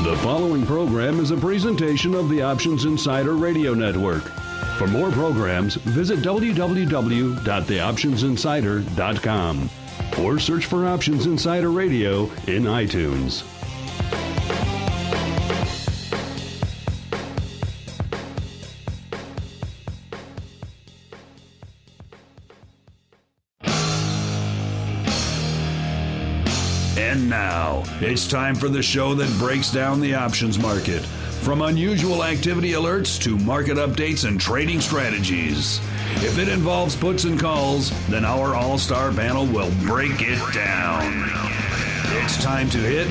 The following program is a presentation of the Options Insider Radio Network. For more programs, visit www.theoptionsinsider.com or search for Options Insider Radio in iTunes. And now, it's time for the show that breaks down the options market. From unusual activity alerts to market updates and trading strategies. If it involves puts and calls, then our all-star panel will break it down. It's time to hit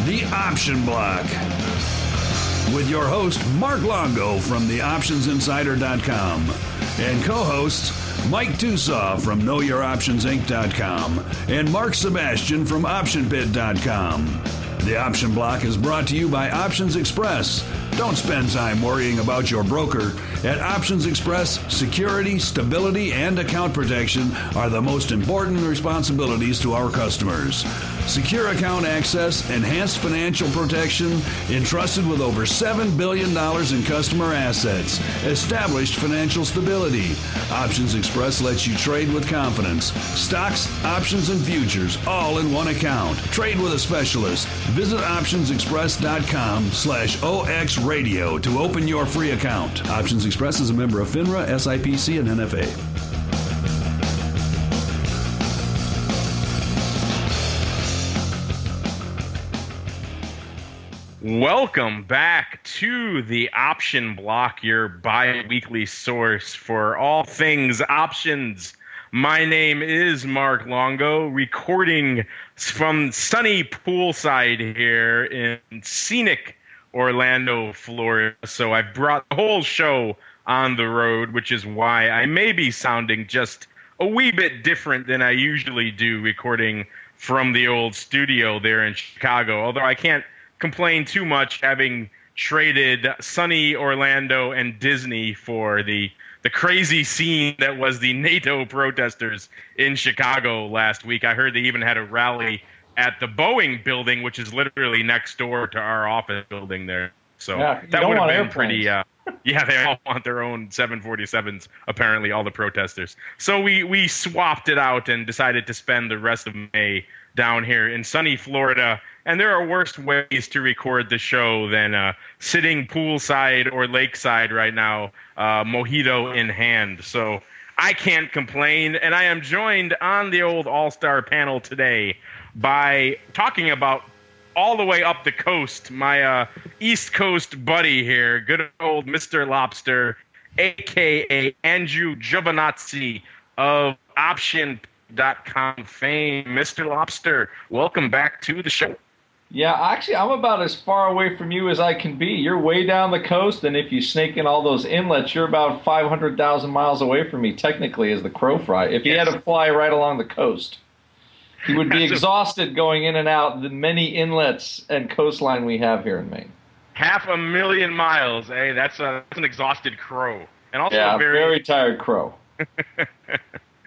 the Option Block with your host, Mark Longo from theoptionsinsider.com and co-hosts Mike Tosaw from KnowYourOptionsInc.com and Mark Sebastian from OptionPit.com. The Option Block is brought to you by Options Express. Don't spend time worrying about your broker. At Options Express, security, stability, and account protection are the most important responsibilities to our customers. Secure account access, enhanced financial protection, entrusted with over $7 billion in customer assets, established financial stability. Options Express lets you trade with confidence. Stocks, options, and futures, all in one account. Trade with a specialist. Visit optionsexpress.com/OXradio to open your free account. Options Express is a member of FINRA, SIPC, and NFA. Welcome back to the Option Block, your bi-weekly source for all things options. My name is Mark Longo, recording from sunny poolside here in scenic Orlando, Florida. So I brought the whole show on the road, which is why I may be sounding just a wee bit different than I usually do recording from the old studio there in Chicago. Although I can't complain too much, having traded sunny Orlando and Disney for the crazy scene that was the NATO protesters in Chicago last week. I heard they even had a rally at the Boeing building, which is literally next door to our office building there. So yeah, that would have been pretty. Yeah, they all want their own 747s, apparently, all the protesters. So we swapped it out and decided to spend the rest of May down here in sunny Florida. And there are worse ways to record the show than sitting poolside or lakeside right now, mojito in hand. So I can't complain. And I am joined on the old all-star panel today by talking about all the way up the coast, my East Coast buddy here, good old Mr. Lobster, a.k.a. Andrew Giovinazzi of Option.com fame. Mr. Lobster, welcome back to the show. Yeah, actually, I'm about as far away from you as I can be. You're way down the coast, and if you snake in all those inlets, you're about 500,000 miles away from me, technically, as the crow fly. If you had to fly right along the coast, you would be exhausted going in and out the many inlets and coastline we have here in Maine. 500,000 miles, eh? That's an exhausted crow. And also yeah, a very tired crow.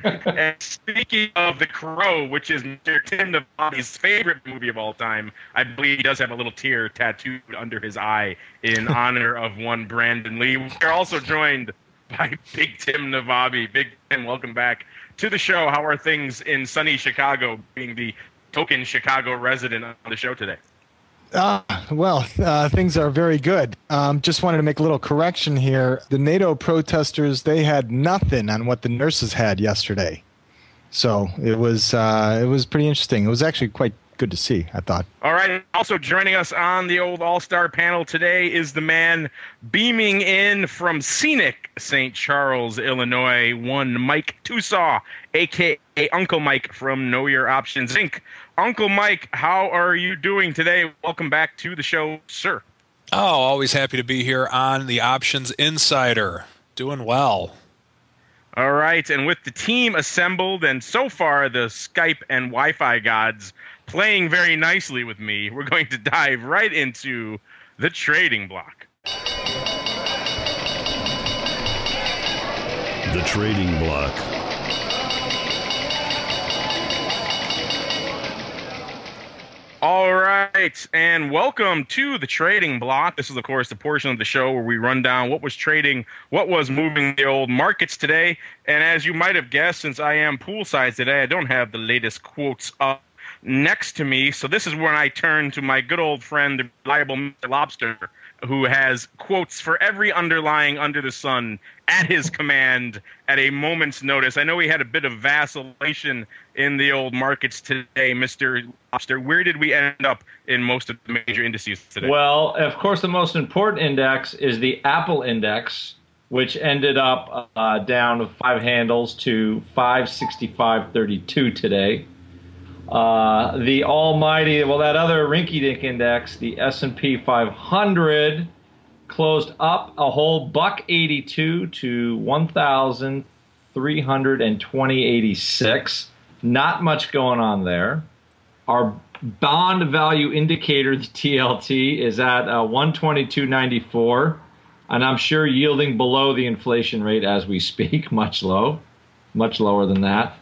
And speaking of The Crow, which is Mr. Tim Navabi's favorite movie of all time, I believe he does have a little tear tattooed under his eye in honor of one Brandon Lee. We're also joined by Big Tim Navabi. Big Tim, welcome back to the show. How are things in sunny Chicago, being the token Chicago resident on the show today? Things are very good. Just wanted to make a little correction here. The NATO protesters, they had nothing on what the nurses had yesterday. So it was pretty interesting. It was actually quite good to see, I thought. All right. Also joining us on the old all-star panel today is the man beaming in from scenic St. Charles, Illinois, one Mike Tosaw, a.k.a. Uncle Mike from Know Your Options, Inc. Uncle Mike, how are you doing today? Welcome back to the show, sir. Oh, always happy to be here on the Options Insider. Doing well. All right, and with the team assembled and so far the Skype and Wi-Fi gods playing very nicely with me, we're going to dive right into the trading block. The trading block. All right. right, and welcome to the Trading Block. This is, of course, the portion of the show where we run down what was trading, what was moving the old markets today. And as you might have guessed, since I am poolside today, I don't have the latest quotes up next to me. So this is when I turn to my good old friend, the reliable Mr. Lobster, who has quotes for every underlying under the sun at his command at a moment's notice. I know he had a bit of vacillation in the old markets today, Mr. Lobster. Where did we end up in most of the major indices today? Well, of course, the most important index is the Apple index, which ended up down 5 handles to 565.32 today. The almighty, that other rinky-dink index, the S&P 500, closed up a whole $1.82 to 1,320.86. Not much going on there. Our bond value indicator, the TLT, is at 122.94, and I'm sure yielding below the inflation rate as we speak, much lower than that.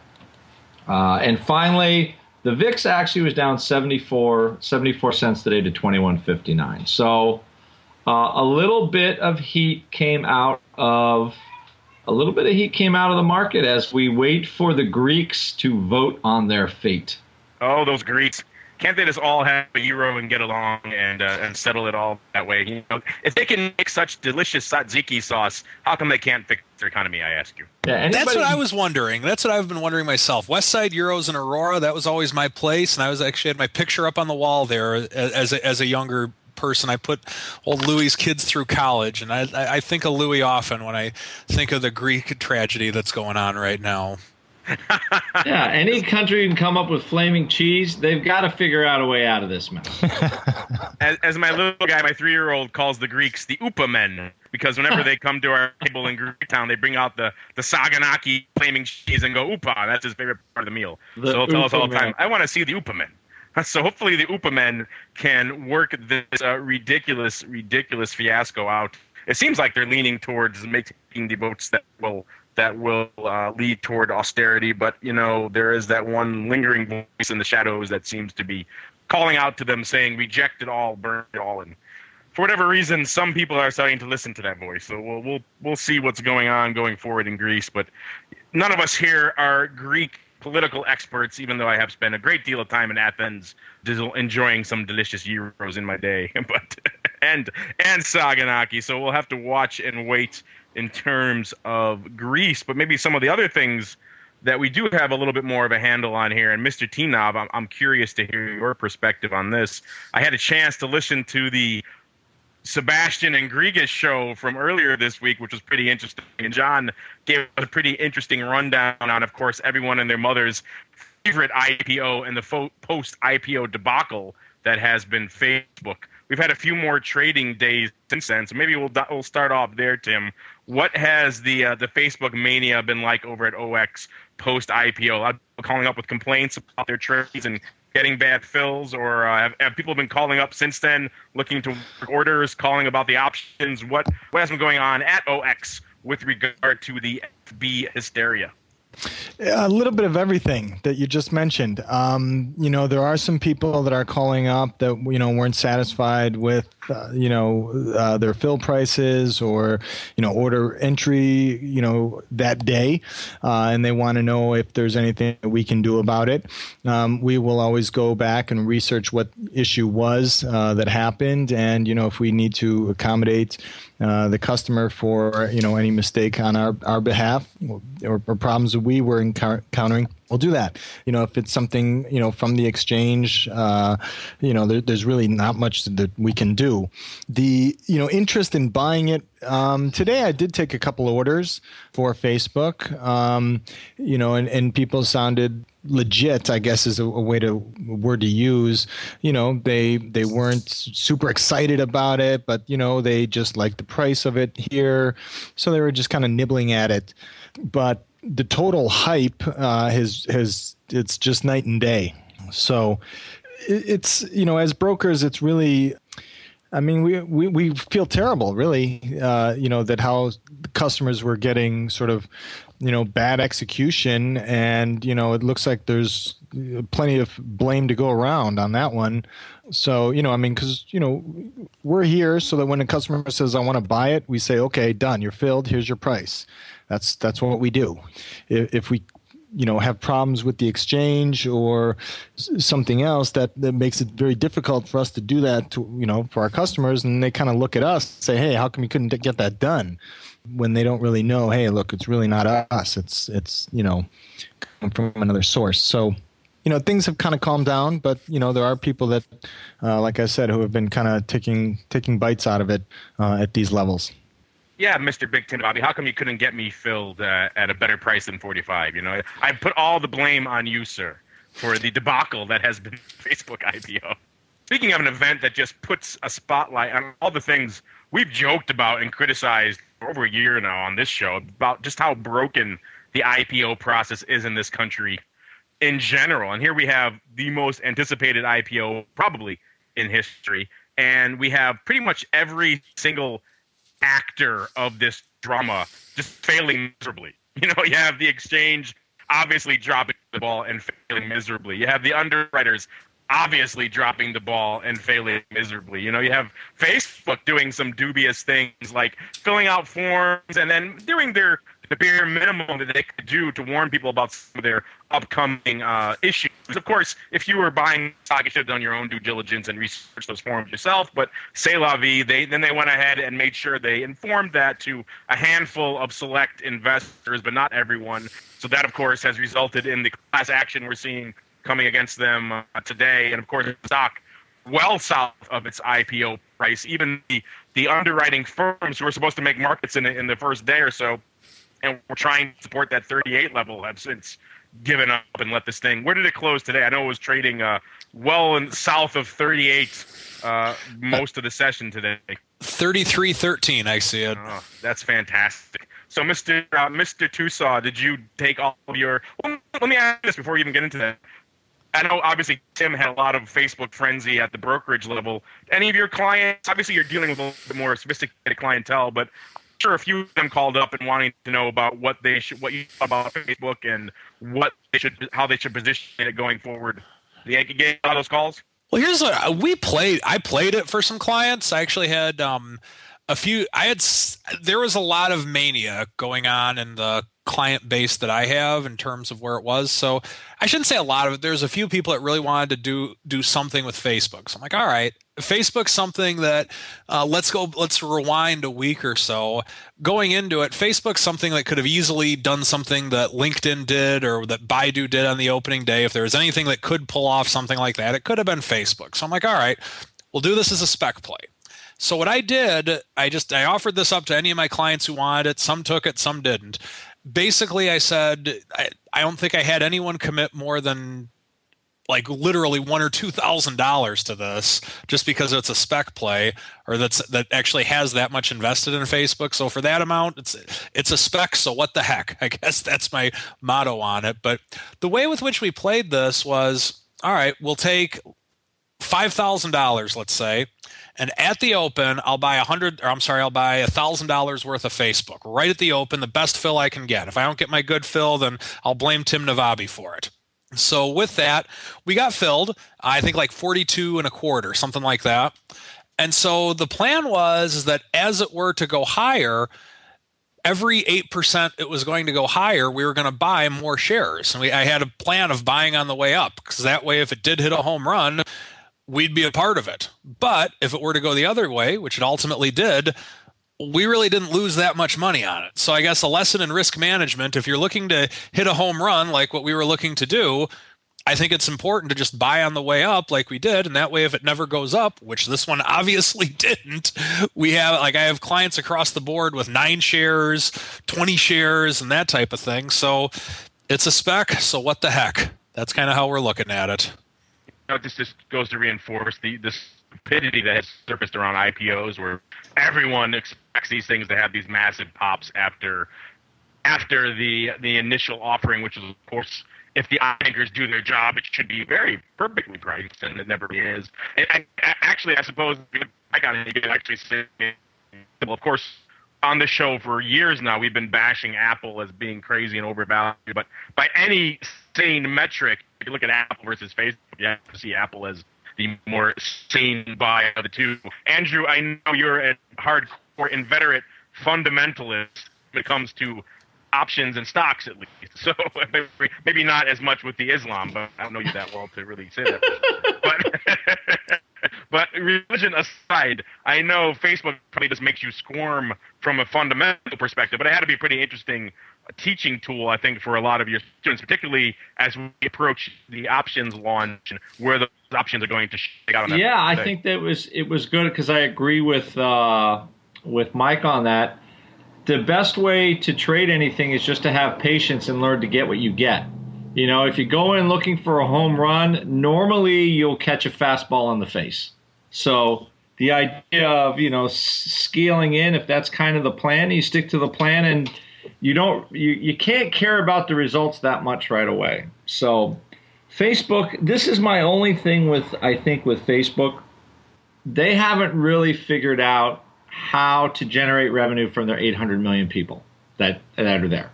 And finally, the VIX actually was down 74 cents today to 21.59. So a little bit of heat came out of the market as we wait for the Greeks to vote on their fate. Oh, those Greeks. Can't they just all have a euro and get along and settle it all that way? You know, if they can make such delicious tzatziki sauce, how come they can't fix their economy, I ask you? Yeah, that's what I was wondering. That's what I've been wondering myself. West Side Euros in Aurora, that was always my place, and I was actually had my picture up on the wall there as a younger person. I put old Louis's kids through college, and I think of Louis often when I think of the Greek tragedy that's going on right now. Yeah, any country can come up with flaming cheese. They've got to figure out a way out of this mess. As my little guy, my 3-year-old, calls the Greeks the Upa men, because whenever they come to our table in Greek town, they bring out the Saganaki flaming cheese and go Upa. That's his favorite part of the meal. So he'll tell us all the time, I want to see the Upa men. So hopefully the Upa men can work this ridiculous fiasco out. It seems like they're leaning towards making the votes that will lead toward austerity, but there is that one lingering voice in the shadows that seems to be calling out to them, saying, "Reject it all, burn it all." And for whatever reason, some people are starting to listen to that voice. So we'll see what's going on going forward in Greece. But none of us here are Greek political experts, even though I have spent a great deal of time in Athens enjoying some delicious gyros in my day, and Saganaki. So we'll have to watch and wait in terms of Greece, but maybe some of the other things that we do have a little bit more of a handle on here. And Mr. T-Knob, I'm curious to hear your perspective on this. I had a chance to listen to the Sebastian and Grigas show from earlier this week, which was pretty interesting. And John gave us a pretty interesting rundown on, of course, everyone and their mother's favorite IPO and the post-IPO debacle that has been Facebook. We've had a few more trading days since then, so maybe we'll start off there, Tim. What has the Facebook mania been like over at OX post IPO? A lot of people calling up with complaints about their trades and getting bad fills, or have people been calling up since then, looking to work orders, calling about the options? What has been going on at OX with regard to the FB hysteria? A little bit of everything that you just mentioned. There are some people that are calling up that weren't satisfied with their fill prices or order entry that day, and they want to know if there's anything that we can do about it. We will always go back and research what issue was that happened, and if we need to accommodate the customer for any mistake on our behalf or problems that we were encountering, we'll do that. If it's something from the exchange, there's really not much that we can do. The interest in buying it. Today I did take a couple orders for Facebook. And people sounded legit, I guess is a word to use. They weren't super excited about it, but they just liked the price of it here, so they were just kind of nibbling at it. But the total hype it's just night and day. So it's as brokers, it's really. I mean, we feel terrible, really, that how customers were getting sort of, bad execution, and it looks like there's plenty of blame to go around on that one. So, because, we're here so that when a customer says, I want to buy it, we say, okay, done, you're filled, here's your price. That's what we do. If we have problems with the exchange or something else that makes it very difficult for us to do that to, for our customers, and they kind of look at us and say, hey, how come you couldn't get that done? When they don't really know, hey, look, it's really not us. It's coming from another source. So, things have kind of calmed down, but, there are people that, like I said, who have been kind of taking bites out of it at these levels. Yeah, Mr. Big Tin Bobby, how come you couldn't get me filled at a better price than 45? I put all the blame on you, sir, for the debacle that has been Facebook IPO. Speaking of an event that just puts a spotlight on all the things we've joked about and criticized for over a year now on this show about just how broken the IPO process is in this country in general. And here we have the most anticipated IPO probably in history. And we have pretty much every single actor of this drama just failing miserably. You have the exchange obviously dropping the ball and failing miserably. You have the underwriters obviously dropping the ball and failing miserably. You have Facebook doing some dubious things like filling out forms and then doing the bare minimum that they could do to warn people about some of their upcoming issues. Of course, if you were buying stock, you should have done your own due diligence and research those forms yourself. But c'est la vie, they went ahead and made sure they informed that to a handful of select investors, but not everyone. So that, of course, has resulted in the class action we're seeing coming against them today. And, of course, the stock well south of its IPO price. Even the underwriting firms who were supposed to make markets in the first day or so, and we're trying to support that 38 level, have since given up and let this thing. Where did it close today? I know it was trading well in south of 38 most of the session today. 33.13, I see it. Oh, that's fantastic. So, Mr. Tosaw, did you take all of your? Well, let me ask this before we even get into that. I know, obviously, Tim had a lot of Facebook frenzy at the brokerage level. Any of your clients? Obviously, you're dealing with a little bit more sophisticated clientele, but sure a few of them called up and wanting to know about what you thought about Facebook and how they should position it going forward. The Yankee game, all those calls? Well, here's what I played it for some clients. I actually had there was a lot of mania going on in the client base that I have in terms of where it was. So I shouldn't say a lot of it. There's a few people that really wanted to do something with Facebook. So I'm like, all right, Facebook's something that let's rewind a week or so. Going into it, Facebook's something that could have easily done something that LinkedIn did or that Baidu did on the opening day. If there was anything that could pull off something like that, it could have been Facebook. So I'm like, all right, we'll do this as a spec play. So what I did, I offered this up to any of my clients who wanted it. Some took it, some didn't. Basically, I said, I don't think I had anyone commit more than like literally $1,000 or $2,000 to this, just because it's a spec play or that actually has that much invested in Facebook. So for that amount, it's a spec. So what the heck? I guess that's my motto on it. But the way with which we played this was, all right, we'll take $5,000, let's say. And at the open, I'll buy $1,000 worth of Facebook right at the open, the best fill I can get. If I don't get my good fill, then I'll blame Tim Navabi for it. So with that, we got filled, I think like 42 and a quarter, something like that. And so the plan was that as it were to go higher, every 8% it was going to go higher, we were going to buy more shares. And I had a plan of buying on the way up, because that way if it did hit a home run, we'd be a part of it. But if it were to go the other way, which it ultimately did, we really didn't lose that much money on it. So I guess a lesson in risk management, if you're looking to hit a home run like what we were looking to do, I think it's important to just buy on the way up like we did. And that way, if it never goes up, which this one obviously didn't, I have clients across the board with 9 shares, 20 shares, and that type of thing. So it's a spec. So what the heck? That's kind of how we're looking at it. This just goes to reinforce the stupidity that has surfaced around IPOs, where everyone expects these things to have these massive pops after the initial offering, which is, of course, if the bankers do their job, it should be very perfectly priced, and it never is. And I suppose I got to actually say, well, of course, on the show for years now, we've been bashing Apple as being crazy and overvalued, but by any sane metric, if you look at Apple versus Facebook, you have to see Apple as the more sane buy of the two. Andrew, I know you're a hardcore, inveterate fundamentalist when it comes to options and stocks, at least. So maybe not as much with the Islam, but I don't know you that well to really say that. But religion aside, I know Facebook probably just makes you squirm from a fundamental perspective, but it had to be a pretty interesting teaching tool, I think, for a lot of your students, particularly as we approach the options launch and where the options are going to shake out on that. Yeah, I think that it was good because I agree with Mike on that. The best way to trade anything is just to have patience and learn to get what you get. You know, if you go in looking for a home run, normally you'll catch a fastball in the face. So the idea of, scaling in, if that's kind of the plan, you stick to the plan, and you can't care about the results that much right away. So Facebook, this is my only thing with Facebook. They haven't really figured out how to generate revenue from their 800 million people that are there,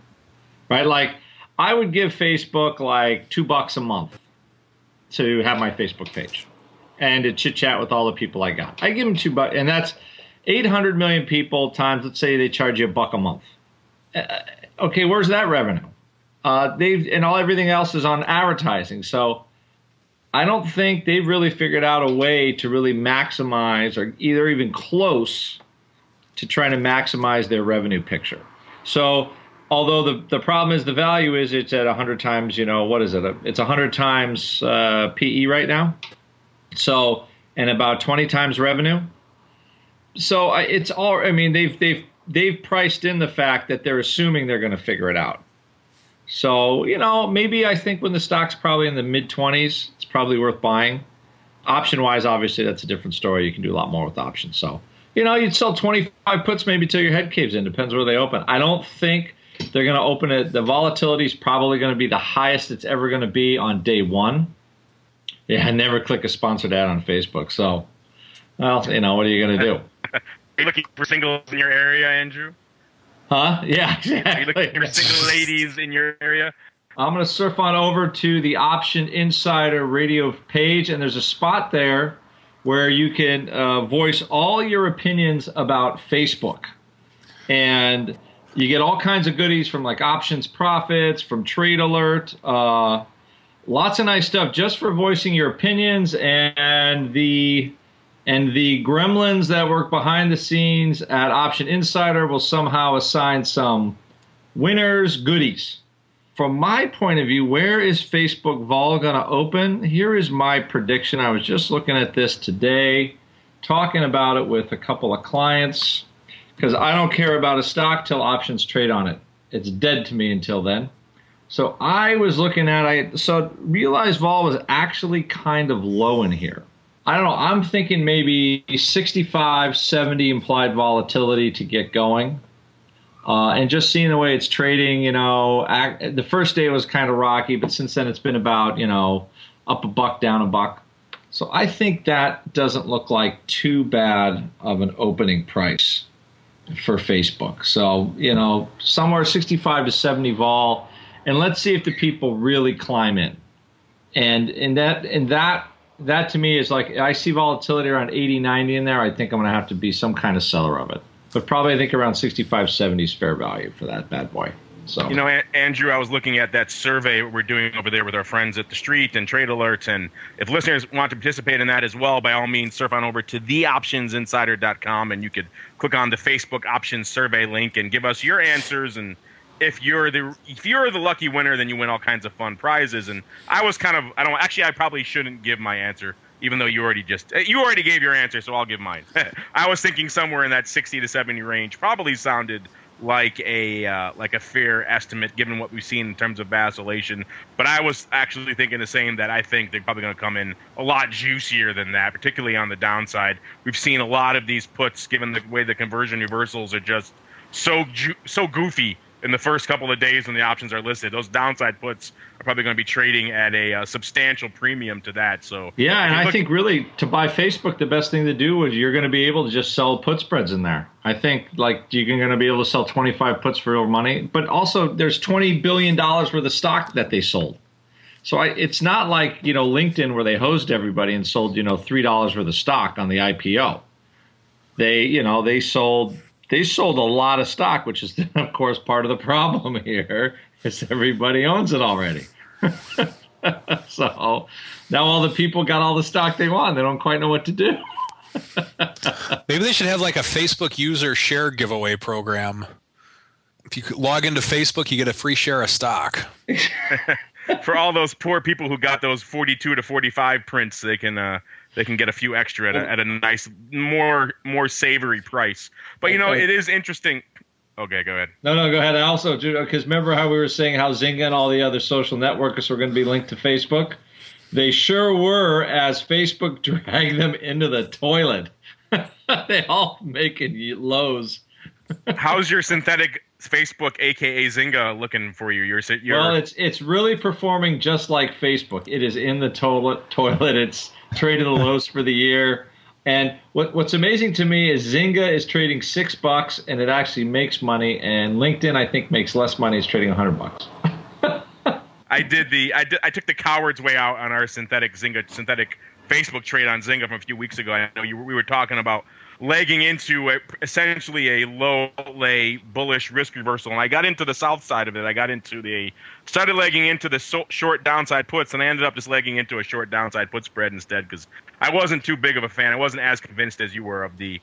right? Like, I would give Facebook like $2 a month to have my Facebook page and to chit chat with all the people I got. I give them $2, and that's 800 million people times, let's say they charge you $1 a month. Okay, where's that revenue? Everything else is on advertising. So I don't think they've really figured out a way to really maximize, or either even close to trying to maximize their revenue picture. So although the problem is the value is it's at 100 times, what is it? It's 100 times PE right now. So, and about 20 times revenue. So it's all, they've priced in the fact that they're assuming they're going to figure it out. So, maybe I think when the stock's probably in the mid-20s, it's probably worth buying. Option-wise, obviously, that's a different story. You can do a lot more with options. So, you'd sell 25 puts maybe till your head caves in. Depends where they open. I don't think they're going to open it. The volatility is probably going to be the highest it's ever going to be on day one. Yeah, never click a sponsored ad on Facebook. So, well, what are you going to do? Are you looking for singles in your area, Andrew? Huh? Yeah, exactly. Are you looking for single ladies in your area? I'm going to surf on over to the Option Insider radio page, and there's a spot there where you can voice all your opinions about Facebook. And you get all kinds of goodies from like Options Profits, from Trade Alert, lots of nice stuff just for voicing your opinions, and the gremlins that work behind the scenes at Option Insider will somehow assign some winners goodies. From my point of view, where is Facebook vol going to open? Here is my prediction. I was just looking at this today, talking about it with a couple of clients, because I don't care about a stock till options trade on it. It's dead to me until then. So I was looking at, so realized vol was actually kind of low in here. I don't know. I'm thinking maybe 65, 70 implied volatility to get going. And just seeing the way it's trading, the first day was kind of rocky, but since then it's been about, up $1, down $1. So I think that doesn't look like too bad of an opening price for Facebook. So, somewhere 65 to 70 vol, and let's see if the people really climb in. And that to me is like, I see volatility around 80, 90 in there. I think I'm going to have to be some kind of seller of it. But probably I think around 65, 70 is fair value for that bad boy. So, Andrew, I was looking at that survey we're doing over there with our friends at the street and Trade Alerts. And if listeners want to participate in that as well, by all means, surf on over to theoptionsinsider.com, and you could click on the Facebook options survey link and give us your answers. And if you're the lucky winner, then you win all kinds of fun prizes. And I was I probably shouldn't give my answer, even though you already gave your answer, so I'll give mine. I was thinking somewhere in that 60 to 70 range probably sounded like a fair estimate given what we've seen in terms of vacillation. But I was actually thinking the same, that I think they're probably going to come in a lot juicier than that, particularly on the downside. We've seen a lot of these puts, given the way the conversion reversals are just so goofy in the first couple of days when the options are listed. Those downside puts are probably going to be trading at a substantial premium to that. So yeah, and I think really to buy Facebook, the best thing to do is you're going to be able to just sell put spreads in there. I think like you're going to be able to sell 25 puts for real money, but also there's $20 billion worth of stock that they sold. So it's not like, LinkedIn where they hosed everybody and sold, $3 worth of stock on the IPO. They sold a lot of stock, which is, of course, part of the problem here is everybody owns it already. So now all the people got all the stock they want. They don't quite know what to do. Maybe they should have like a Facebook user share giveaway program. If you log into Facebook, you get a free share of stock. For all those poor people who got those 42 to 45 prints, they can get a few extra at a nice, more savory price. But it is interesting. Okay, go ahead. No, go ahead. I also, because remember how we were saying how Zynga and all the other social networks were going to be linked to Facebook? They sure were, as Facebook dragged them into the toilet. They all making lows. How's your synthetic Facebook, aka Zynga, looking for you? Well, it's really performing just like Facebook. It is in the toilet. It's traded the lows for the year. And what's amazing to me is Zynga is trading $6 and it actually makes money. And LinkedIn, I think, makes less money. It's trading $100. I took the coward's way out on our synthetic Facebook trade on Zynga from a few weeks ago. I know we were talking about legging into essentially a low-lay bullish risk reversal, and I got into the south side of it. Started legging into the short downside puts, and I ended up just legging into a short downside put spread instead because I wasn't too big of a fan. I wasn't as convinced as you were of the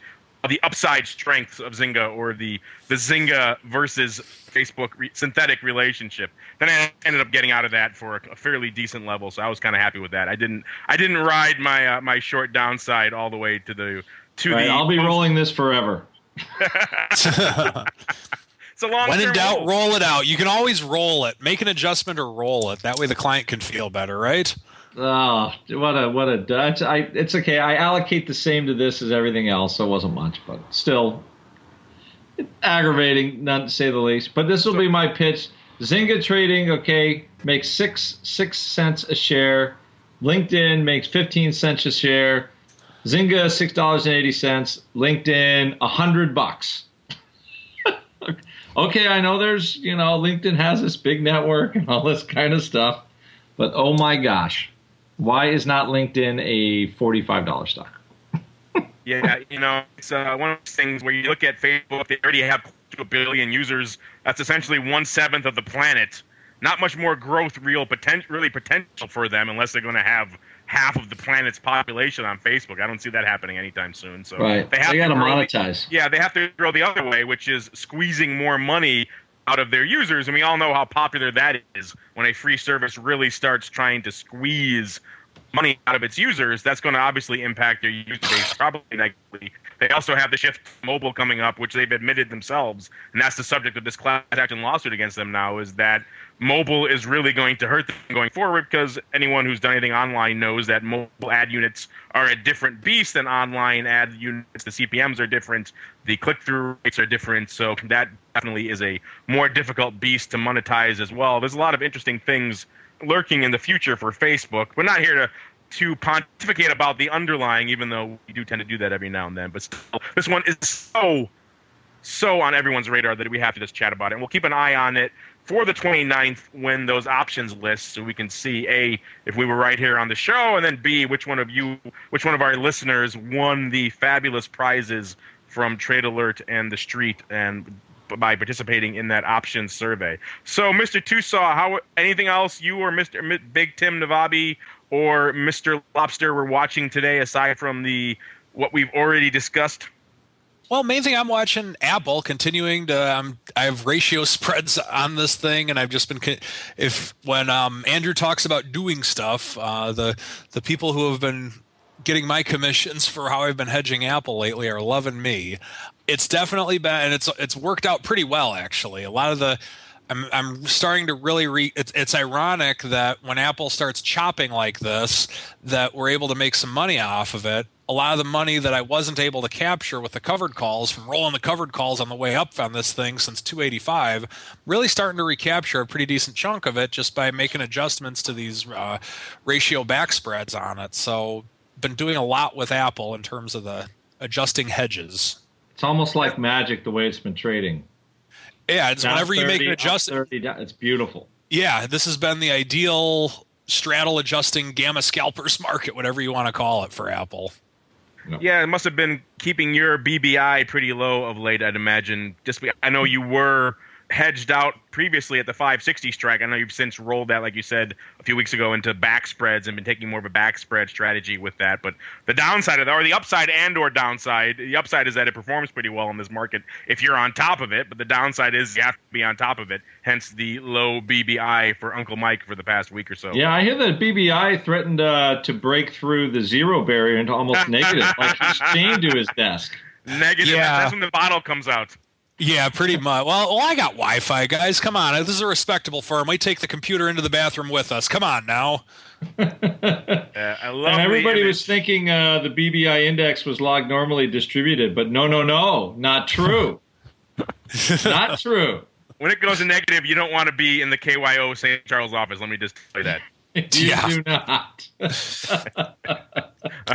upside strengths of Zynga or the Zynga versus Facebook synthetic relationship. Then I ended up getting out of that for a fairly decent level, so I was kind of happy with that. I didn't ride my short downside all the way to the. I'll be rolling this forever. It's a long. When in doubt, roll it out. You can always roll it. Make an adjustment or roll it. That way the client can feel better, right? Oh, it's okay. I allocate the same to this as everything else, so it wasn't much, but still aggravating, not to say the least. But this will be my pitch. Zynga trading, makes 6 cents a share. LinkedIn makes 15 cents a share. Zynga $6.80, LinkedIn $100. Okay, I know there's LinkedIn has this big network and all this kind of stuff, but oh my gosh, why is not LinkedIn a $45 stock? Yeah, it's one of those things where you look at Facebook, they already have 2 billion users. That's essentially 1/7 of the planet. Not much more growth, really potential for them unless they're going to have half of the planet's population on Facebook. I don't see that happening anytime soon. So right. They got to monetize. They have to grow the other way, which is squeezing more money out of their users. And we all know how popular that is. When a free service really starts trying to squeeze money out of its users, that's going to obviously impact their user base probably negatively. They also have the shift to mobile coming up, which they've admitted themselves, and that's the subject of this class action lawsuit against them now, is that mobile is really going to hurt them going forward because anyone who's done anything online knows that mobile ad units are a different beast than online ad units. The CPMs are different. The click-through rates are different. So that definitely is a more difficult beast to monetize as well. There's a lot of interesting things lurking in the future for Facebook. We're not here to pontificate about the underlying, even though we do tend to do that every now and then. But still, this one is so on everyone's radar that we have to just chat about it. And we'll keep an eye on it for the 29th when those options list, so we can see, A, if we were right here on the show, and then B, which one of our listeners won the fabulous prizes from Trade Alert and The Street and by participating in that options survey. So, Mr. Tosaw, anything else you or Mr. Big Tim Navabi or Mr. Lobster were watching today aside from what we've already discussed? Well, main thing I'm watching, Apple continuing to. I have ratio spreads on this thing, and I've just been. When Andrew talks about doing stuff, the people who have been getting my commissions for how I've been hedging Apple lately are loving me. It's definitely been, and it's worked out pretty well actually. A lot of the. I'm starting to really it's ironic that when Apple starts chopping like this, that we're able to make some money off of it. A lot of the money that I wasn't able to capture with the covered calls from rolling the covered calls on the way up on this thing since 285, really starting to recapture a pretty decent chunk of it just by making adjustments to these ratio back spreads on it. So been doing a lot with Apple in terms of the adjusting hedges. It's almost like magic the way it's been trading. Yeah, it's whenever you make an adjustment. It's beautiful. Yeah, this has been the ideal straddle adjusting gamma scalpers market, whatever you want to call it, for Apple. Yeah, it must have been keeping your BBI pretty low of late, I'd imagine. I know you were hedged out previously at the 560 strike. I know you've since rolled that, like you said a few weeks ago, into back spreads and been taking more of a back spread strategy with that. But the downside of that, or the upside and or downside, the upside is that it performs pretty well in this market if you're on top of it. But the downside is you have to be on top of it, hence the low BBI for Uncle Mike for the past week or so. Yeah, I hear that BBI threatened to break through the zero barrier into almost negative, like he's chained to his desk. Negative. Yeah. That's when the bottle comes out. Yeah, pretty much. Well, I got Wi-Fi, guys. Come on. This is a respectable firm. We take the computer into the bathroom with us. Come on now. I love and everybody was thinking the BBI index was log normally distributed, but no, not true. Not true. When it goes to negative, you don't want to be in the KYO St. Charles office. Let me just tell you that. You do not. All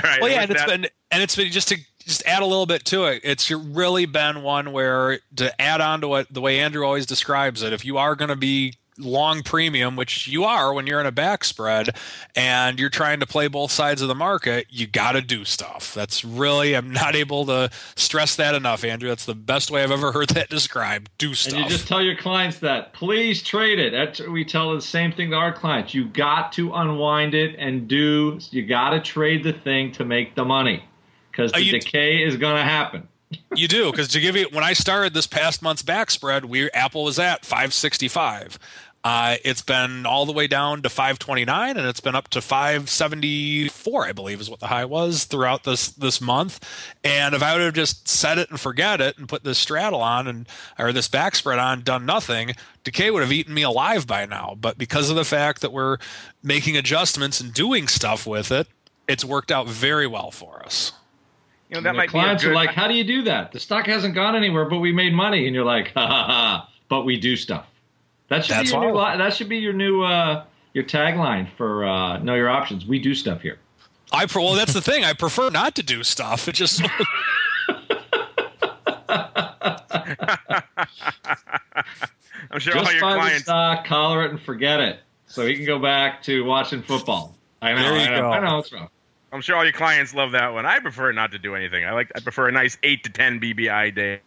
right. Well, yeah, it's been just to add a little bit to it. It's really been one where, to add on to what the way Andrew always describes it, if you are going to be long premium, which you are when you're in a back spread and you're trying to play both sides of the market, you got to do stuff. That's really, I'm not able to stress that enough, Andrew. That's the best way I've ever heard that described. Do stuff. And you just tell your clients that. Please trade it. We tell the same thing to our clients. You got to unwind it and you got to trade the thing to make the money, because the decay is going to happen. You do, because to give you, when I started this past month's back spread, Apple was at 565. It's been all the way down to 529, and it's been up to 574, I believe, is what the high was throughout this month. And if I would have just set it and forget it and put this straddle on or this back spread on, done nothing, decay would have eaten me alive by now. But because of the fact that we're making adjustments and doing stuff with it, it's worked out very well for us. You know, that might clients are like, how do you do that? The stock hasn't gone anywhere, but we made money. And you're like, ha, ha, ha, but we do stuff. That should be your new your tagline for Know Your Options. We do stuff here. Well, that's the thing. I prefer not to do stuff. It just... I'm sure just all your buy clients... the stock, collar it, and forget it. So he can go back to watching football. I know it's wrong. I'm sure all your clients love that one. I prefer not to do anything. I prefer a nice 8 to 10 BBI day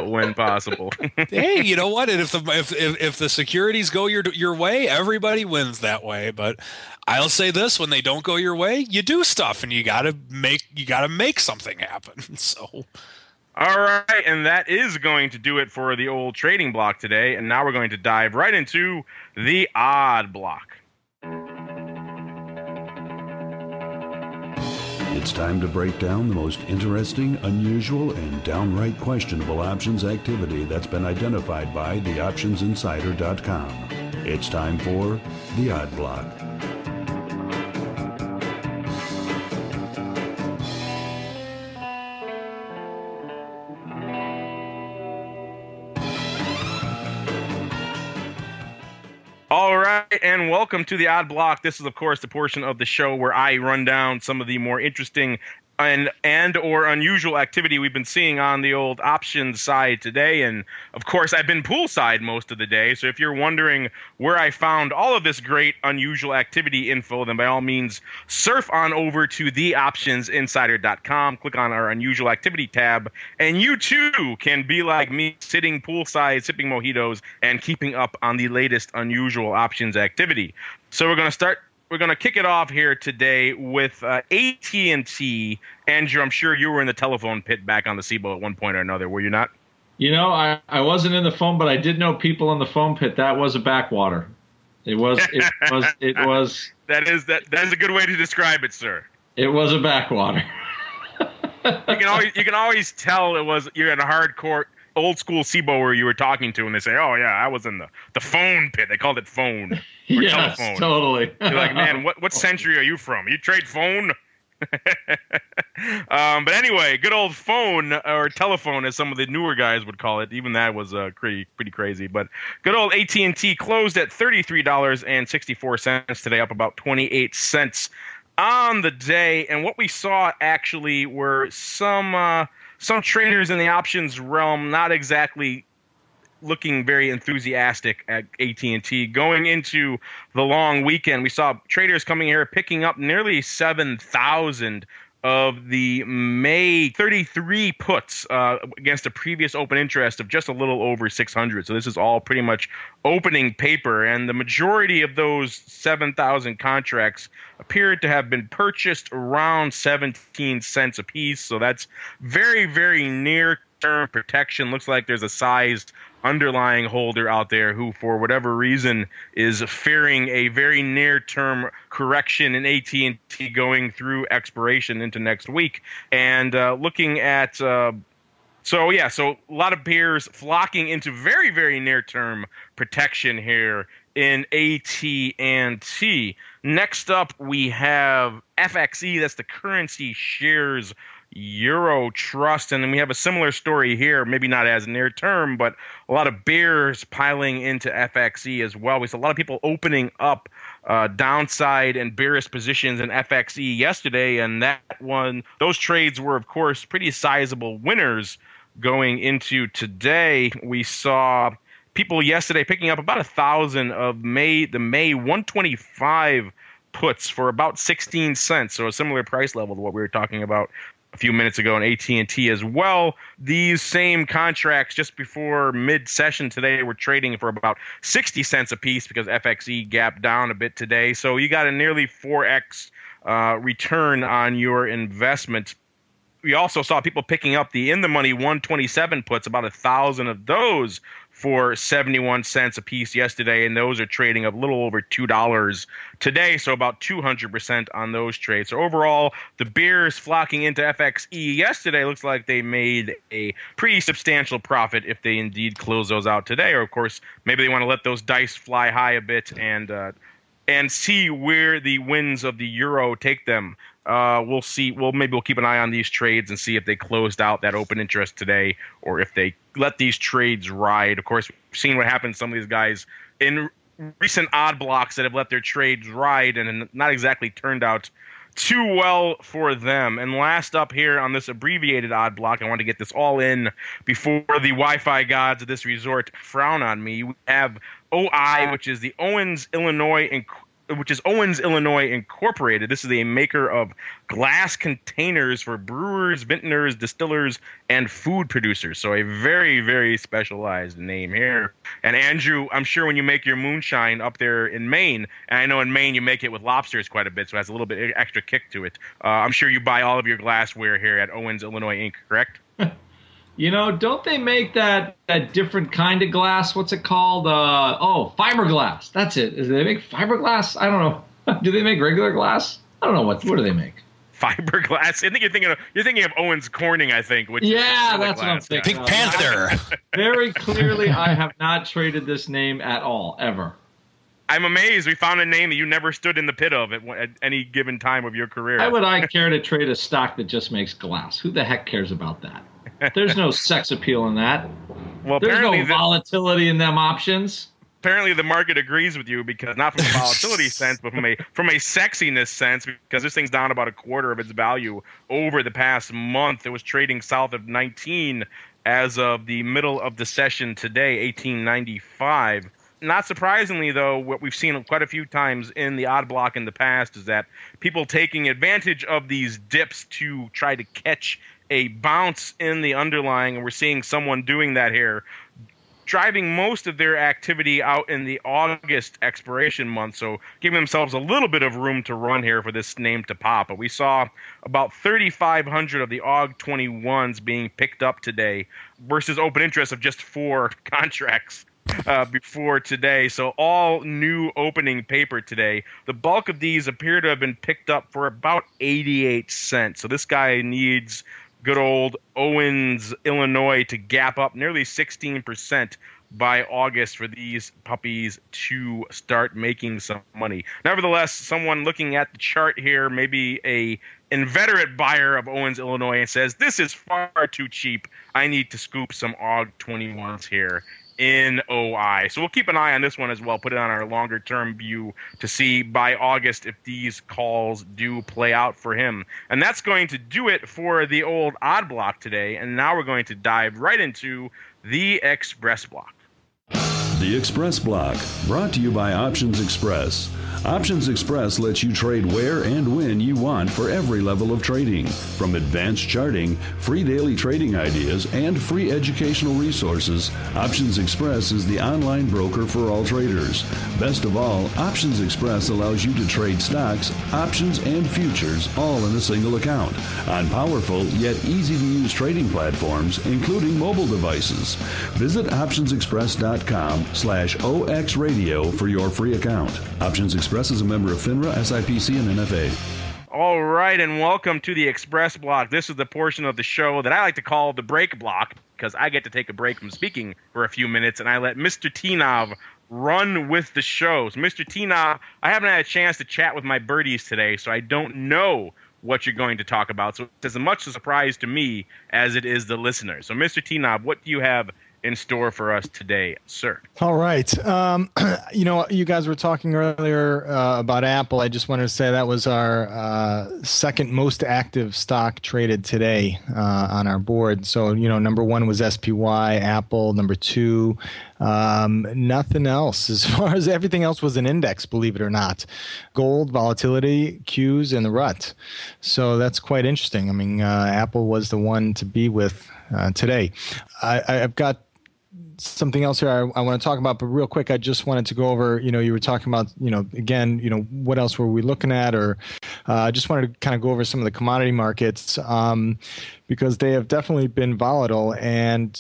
when possible. Hey, you know what? And if the securities go your way, everybody wins that way. But I'll say this: when they don't go your way, you do stuff, and you gotta make something happen. So. All right, and that is going to do it for the old trading block today. And now we're going to dive right into the odd block. It's time to break down the most interesting, unusual, and downright questionable options activity that's been identified by theoptionsinsider.com. It's time for the Odd Block. All right, and welcome to the Odd Block. This is, of course, the portion of the show where I run down some of the more interesting and or unusual activity we've been seeing on the old options side today. And, of course, I've been poolside most of the day. So if you're wondering where I found all of this great unusual activity info, then by all means, surf on over to theoptionsinsider.com. Click on our unusual activity tab. And you, too, can be like me, sitting poolside, sipping mojitos, and keeping up on the latest unusual options activity. So we're going to kick it off here today with AT&T. Andrew, I'm sure you were in the telephone pit back on the SIBO at one point or another, were you not? You know, I wasn't in the phone, but I did know people in the phone pit. That was a backwater. It was. That is a good way to describe it, sir. It was a backwater. You can always tell you're in a hardcore old school SIBO where you were talking to, and they say, "Oh yeah, I was in the phone pit." They called it phone or yes, telephone. Totally. You're like, man, what century are you from? You trade phone? But anyway, good old phone or telephone, as some of the newer guys would call it. Even that was pretty crazy. But good old AT&T closed at $33.64 today, up about 28 cents on the day. And what we saw actually were some traders in the options realm not exactly looking very enthusiastic at AT&T. Going into the long weekend, we saw traders coming here picking up nearly 7,000 of the May 33 puts against a previous open interest of just a little over 600. So this is all pretty much opening paper, and the majority of those 7,000 contracts appeared to have been purchased around 17 cents a piece. So that's very, very near term protection. Looks like there's a sized underlying holder out there who, for whatever reason, is fearing a very near-term correction in AT&T going through expiration into next week. And looking at so a lot of bears flocking into very, very near-term protection here in AT&T. Next up, we have FXE. That's the Currency Shares Euro Trust, and then we have a similar story here, maybe not as near term, but a lot of bears piling into FXE as well. We saw a lot of people opening up downside and bearish positions in FXE yesterday, and those trades were, of course, pretty sizable winners going into today. We saw people yesterday picking up about 1,000 of the May 125 puts for about 16 cents, so a similar price level to what we were talking about a few minutes ago in AT&T as well. These same contracts just before mid-session today were trading for about 60 cents a piece because FXE gapped down a bit today. So you got a nearly 4x return on your investment. We also saw people picking up the in-the-money 127 puts, about 1,000 of those for 71 cents a piece yesterday, and those are trading a little over $2 today, so about 200% on those trades. So overall, the bears flocking into FXE yesterday looks like they made a pretty substantial profit if they indeed close those out today, or of course, maybe they want to let those dice fly high a bit and see where the winds of the euro take them. We'll see. Maybe we'll keep an eye on these trades and see if they closed out that open interest today or if they let these trades ride. Of course, we've seen what happened to some of these guys in recent odd blocks that have let their trades ride and not exactly turned out too well for them. And last up here on this abbreviated odd block, I want to get this all in before the Wi-Fi gods of this resort frown on me. We have OI, which is Owens-Illinois Incorporated. This is a maker of glass containers for brewers, vintners, distillers, and food producers. So a very, very specialized name here. And Andrew, I'm sure when you make your moonshine up there in Maine, and I know in Maine you make it with lobsters quite a bit, so it has a little bit extra kick to it. I'm sure you buy all of your glassware here at Owens-Illinois Inc., correct? You know, don't they make that different kind of glass? What's it called? Fiberglass. That's it. Do they make fiberglass? I don't know. Do they make regular glass? I don't know. What do they make? Fiberglass. I think you're thinking of Owens Corning, I think. That's what I'm thinking. Pink Panther. Very clearly, I have not traded this name at all, ever. I'm amazed we found a name that you never stood in the pit of at any given time of your career. Why would I care to trade a stock that just makes glass? Who the heck cares about that? There's no sex appeal in that. Well, there's no volatility in them options. Apparently, the market agrees with you because not from a volatility sense, but from a sexiness sense. Because this thing's down about a quarter of its value over the past month. It was trading south of 19 as of the middle of the session today, 18.95. Not surprisingly, though, what we've seen quite a few times in the odd block in the past is that people taking advantage of these dips to try to catch a bounce in the underlying, and we're seeing someone doing that here, driving most of their activity out in the August expiration month, so giving themselves a little bit of room to run here for this name to pop. But we saw about 3,500 of the AUG 21s being picked up today versus open interest of just 4 contracts before today. So all new opening paper today. The bulk of these appear to have been picked up for about 88 cents. So this guy needs good old Owens-Illinois to gap up nearly 16% by August for these puppies to start making some money. Nevertheless, someone looking at the chart here, maybe a inveterate buyer of Owens-Illinois, and says, this is far too cheap. I need to scoop some AUG 21s here in OI. So we'll keep an eye on this one as well, put it on our longer term view to see by August if these calls do play out for him. And that's going to do it for the old odd block today. And now we're going to dive right into the Xpress Block. The Xpress Block, brought to you by Options Express. Options Express lets you trade where and when you want for every level of trading. From advanced charting, free daily trading ideas, and free educational resources, Options Express is the online broker for all traders. Best of all, Options Express allows you to trade stocks, options, and futures all in a single account on powerful yet easy-to-use trading platforms, including mobile devices. Visit optionsexpress.com/OXradio for your free account. Options Express is a member of FINRA, SIPC, and NFA. All right, and welcome to the Xpress Block. This is the portion of the show that I like to call the break block, because I get to take a break from speaking for a few minutes, and I let Mr. T-Nov run with the show. So, Mr. T-Nov, I haven't had a chance to chat with my birdies today, so I don't know what you're going to talk about. So it's as much a surprise to me as it is the listener. So, Mr. T-Nov, what do you have in store for us today, sir? All right. You guys were talking earlier about Apple. I just wanted to say that was our second most active stock traded today on our board. So, number one was SPY, Apple. Number two, nothing else. As far as everything else was an index, believe it or not. Gold, volatility, Qs, and the rut. So that's quite interesting. I mean, Apple was the one to be with today. I've got something else here I want to talk about, but real quick, I just wanted to go over, you were talking about, again, what else were we looking at, or I just wanted to kind of go over some of the commodity markets because they have definitely been volatile. And,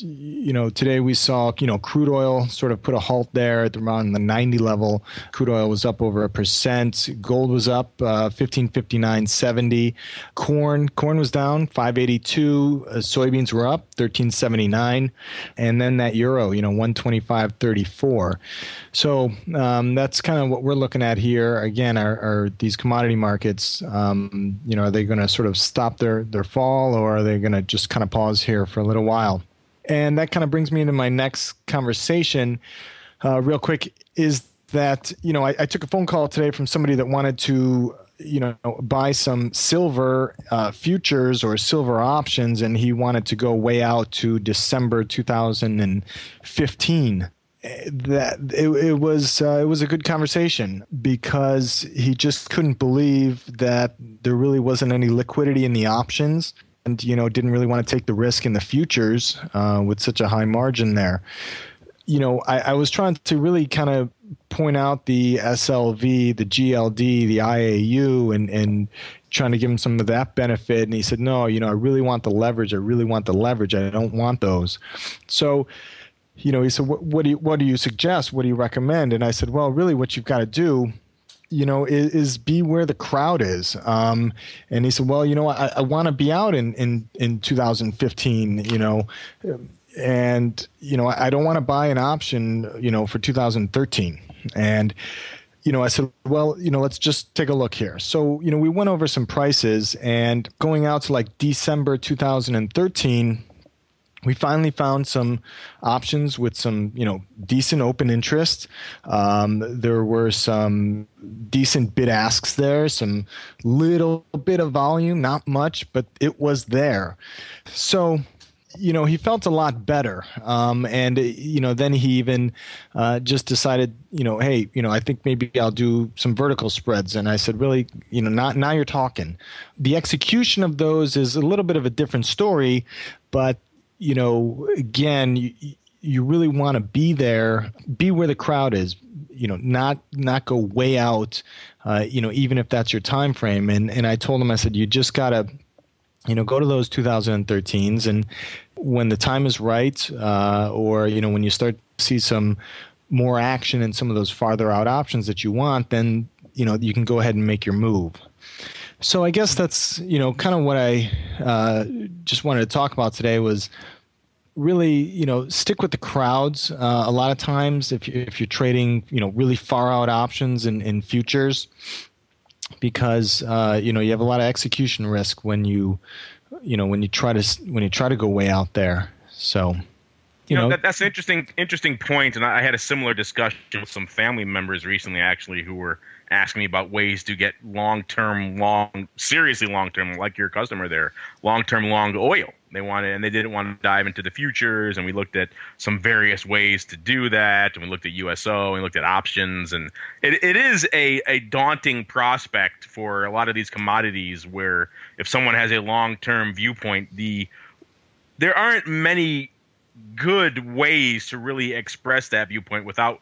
today we saw, crude oil sort of put a halt there at around the 90 level. Crude oil was up over 1%. Gold was up 1559.70. Corn was down 582. Soybeans were up 1379. And then that euro, 125.34. So that's kind of what we're looking at here. Again, are these commodity markets, are they going to sort of stop their fall, or are they going to just kind of pause here for a little while? And that kind of brings me into my next conversation real quick, is that, I took a phone call today from somebody that wanted to buy some silver futures or silver options, and he wanted to go way out to December 2015. That it was a good conversation, because he just couldn't believe that there really wasn't any liquidity in the options, and didn't really want to take the risk in the futures with such a high margin there. I was trying to really kind of point out the SLV, the GLD, the IAU, and trying to give him some of that benefit. And he said, no, I really want the leverage. I don't want those. So, he said, what do you suggest? What do you recommend? And I said, well, really what you've got to do, is be where the crowd is. And he said, well, I want to be out in 2015, and, I don't want to buy an option, for 2013. And, I said, well, let's just take a look here. So, we went over some prices, and going out to like December 2013, we finally found some options with some, decent open interest. There were some decent bid asks there, some little bit of volume, not much, but it was there. So, he felt a lot better. And, then he even just decided, hey, I think maybe I'll do some vertical spreads. And I said, really, now you're talking. The execution of those is a little bit of a different story, but again, you really want to be there, be where the crowd is, not go way out, even if that's your time frame. And I told him, I said, you just got to, go to those 2013s, and when the time is right, or, when you start to see some more action in some of those farther out options that you want, then, you can go ahead and make your move. So I guess that's, kind of what I just wanted to talk about today was really, stick with the crowds. A lot of times if you're trading, really far out options in futures, because, you have a lot of execution risk when you try to go way out there. So, that's an interesting point. And I had a similar discussion with some family members recently, actually, who were asking me about ways to get seriously long-term, like your customer there, long-term long oil. and they didn't want to dive into the futures, and we looked at some various ways to do that, and we looked at USO, and we looked at options, and it is a daunting prospect for a lot of these commodities where if someone has a long-term viewpoint, there aren't many good ways to really express that viewpoint without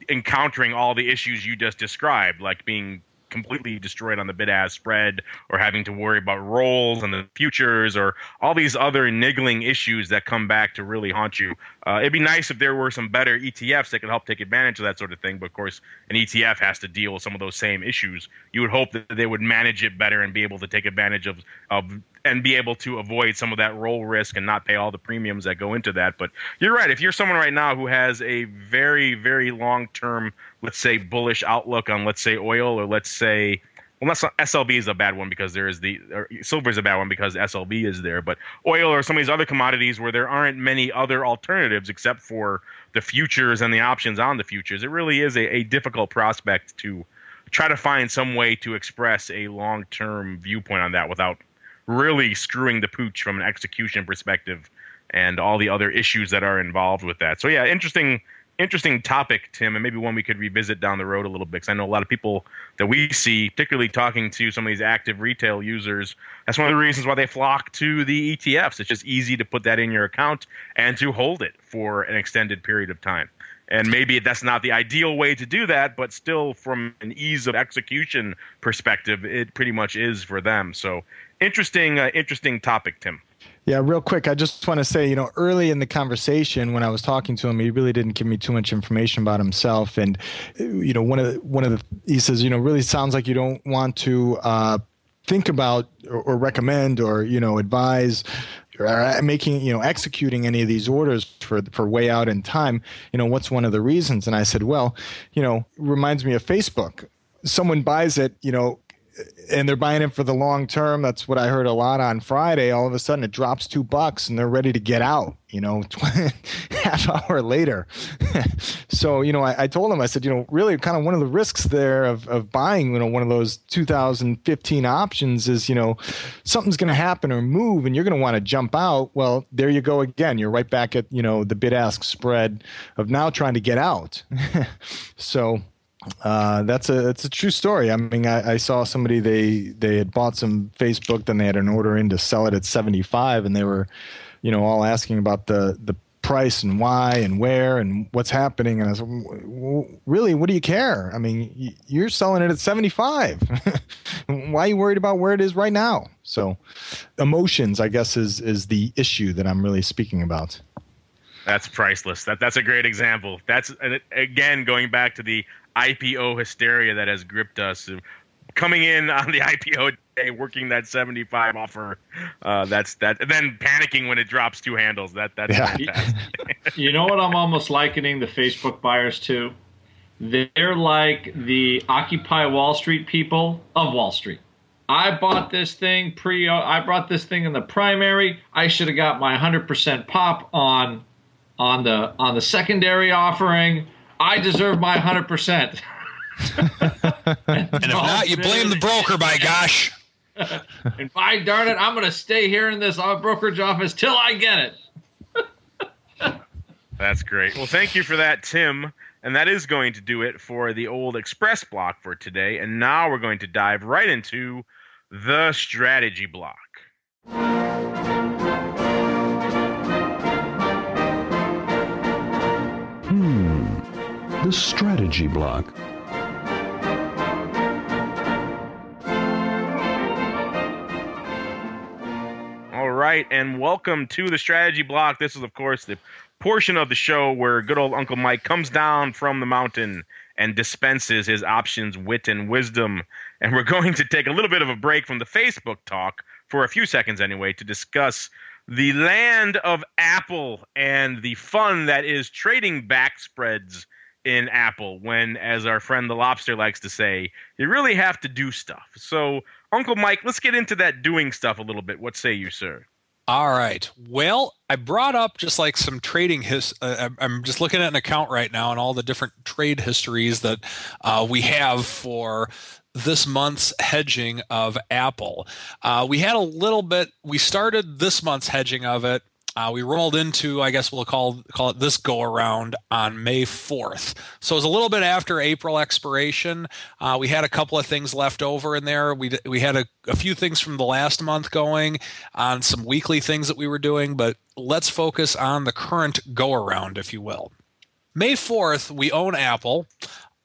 encountering all the issues you just described, like being completely destroyed on the bid-ask spread, or having to worry about rolls and the futures, or all these other niggling issues that come back to really haunt you. It'd be nice if there were some better ETFs that could help take advantage of that sort of thing, but of course an ETF has to deal with some of those same issues. You would hope that they would manage it better and be able to take advantage of and be able to avoid some of that roll risk and not pay all the premiums that go into that. But you're right. If you're someone right now who has a very, very long-term, let's say, bullish outlook on, let's say, oil, or let's say, well, SLB is a bad one because silver is a bad one because SLB is there, but oil or some of these other commodities where there aren't many other alternatives except for the futures and the options on the futures, it really is a difficult prospect to try to find some way to express a long-term viewpoint on that without really screwing the pooch from an execution perspective and all the other issues that are involved with that. So yeah, interesting topic, Tim, and maybe one we could revisit down the road a little bit, because I know a lot of people that we see, particularly talking to some of these active retail users, that's one of the reasons why they flock to the ETFs. It's just easy to put that in your account and to hold it for an extended period of time. And maybe that's not the ideal way to do that, but still from an ease of execution perspective, it pretty much is for them. So interesting topic, Tim. Yeah, real quick, I just want to say, early in the conversation when I was talking to him, he really didn't give me too much information about himself. And, he says, really sounds like you don't want to think about or recommend or, advise or making, executing any of these orders for way out in time. What's one of the reasons? And I said, well, reminds me of Facebook. Someone buys it, and they're buying it for the long term. That's what I heard a lot on Friday. All of a sudden it drops $2 and they're ready to get out, half hour later. So, I told him, I said, really kind of one of the risks there of buying, one of those 2015 options is, something's going to happen or move and you're going to want to jump out. Well, there you go again. You're right back at, the bid-ask spread of now trying to get out. So it's a true story. I mean, I saw somebody, they had bought some Facebook, then they had an order in to sell it at 75, and they were, all asking about the price and why and where and what's happening. And I said, really, what do you care? I mean, you're selling it at 75. Why are you worried about where it is right now? So emotions, I guess, is the issue that I'm really speaking about. That's priceless. That's a great example. That's, again, going back to the IPO hysteria that has gripped us. Coming in on the IPO day, working that 75 offer, that's that. And then panicking when it drops two handles. That's fantastic. You know what I'm almost likening the Facebook buyers to? They're like the Occupy Wall Street people of Wall Street. I bought this thing I brought this thing in the primary. I should have got my 100% pop on the secondary offering. I deserve my 100%. And if not, you blame the broker, by gosh. And by darn it, I'm going to stay here in this brokerage office till I get it. That's great. Well, thank you for that, Tim. And that is going to do it for the old Express Block for today. And now we're going to dive right into the Strategy Block. The Strategy Block. All right, and welcome to the Strategy Block. This is, of course, the portion of the show where good old Uncle Mike comes down from the mountain and dispenses his options, wit, and wisdom. And we're going to take a little bit of a break from the Facebook talk, for a few seconds anyway, to discuss the land of Apple and the fun that is trading back spreads in Apple when, as our friend the Lobster likes to say, you really have to do stuff. So, Uncle Mike, let's get into that doing stuff a little bit. What say you, sir? All right. Well, I brought up just like some trading I'm just looking at an account right now and all the different trade histories that we have for this month's hedging of Apple. We started this month's hedging of it. We rolled into, I guess we'll call it this go around on May 4th. So it was a little bit after April expiration. We had a couple of things left over in there. We had a few things from the last month going on some weekly things that we were doing, but let's focus on the current go around, if you will. May 4th, we own Apple.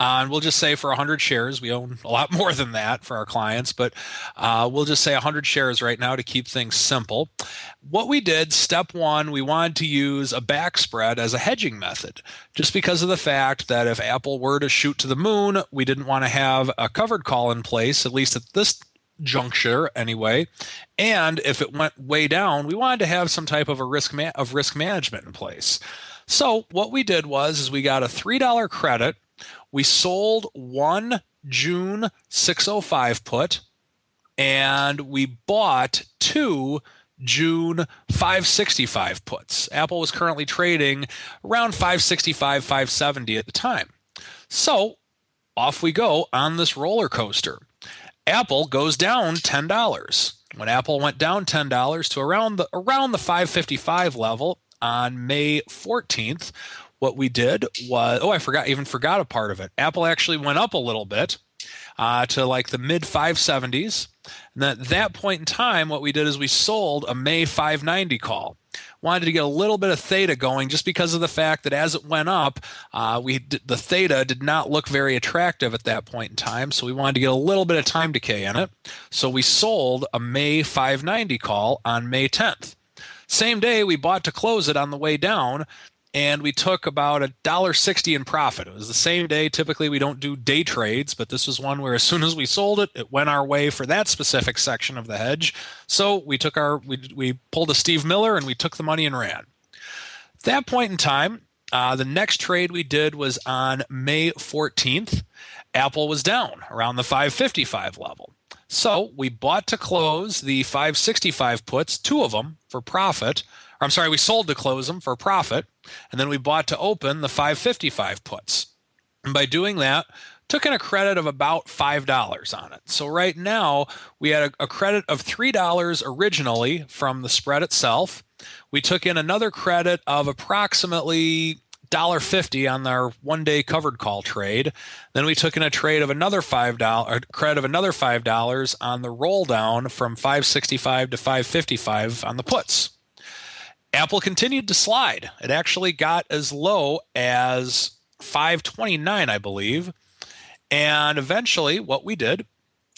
And we'll just say for 100 shares, we own a lot more than that for our clients, but we'll just say 100 shares right now to keep things simple. What we did, step one, we wanted to use a back spread as a hedging method, just because of the fact that if Apple were to shoot to the moon, we didn't want to have a covered call in place, at least at this juncture anyway. And if it went way down, we wanted to have some type of a risk management in place. So what we did was we got a $3 credit. We sold one June 605 put, and we bought two June 565 puts. Apple was currently trading around 565, 570 at the time. So off we go on this roller coaster. Apple goes down $10. When Apple went down $10 to around the 555 level on May 14th, what we did was, I forgot a part of it. Apple actually went up a little bit to like the mid 570s. And at that point in time, what we did is we sold a May 590 call. Wanted to get a little bit of theta going just because of the fact that as it went up, the theta did not look very attractive at that point in time. So we wanted to get a little bit of time decay in it. So we sold a May 590 call on May 10th. Same day, we bought to close it on the way down. And we took about $1.60 in profit. It was the same day. Typically, we don't do day trades, but this was one where as soon as we sold it, it went our way for that specific section of the hedge. So we pulled a Steve Miller and we took the money and ran. At that point in time, the next trade we did was on May 14th. Apple was down around the 555 level. So we bought to close the 565 puts, two of them for profit. We sold to close them for profit, and then we bought to open the 555 puts. And by doing that, took in a credit of about $5 on it. So right now, we had a credit of $3 originally from the spread itself. We took in another credit of approximately $1.50 on our one-day covered call trade. Then we took in a trade of another credit of another $5 on the roll down from 565 to 555 on the puts. Apple continued to slide. It actually got as low as 529, I believe. And eventually what we did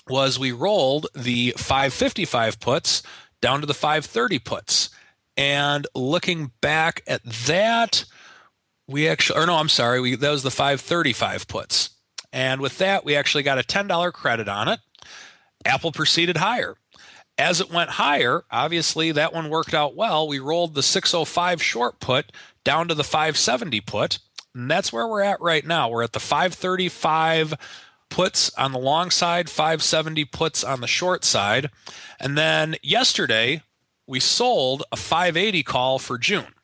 was we rolled the 555 puts down to the 530 puts. And looking back at that, that was the 535 puts. And with that, we actually got a $10 credit on it. Apple proceeded higher. As it went higher, obviously that one worked out well. We rolled the 605 short put down to the 570 put, and that's where we're at right now. We're at the 535 puts on the long side, 570 puts on the short side. And then yesterday, we sold a 580 call for June.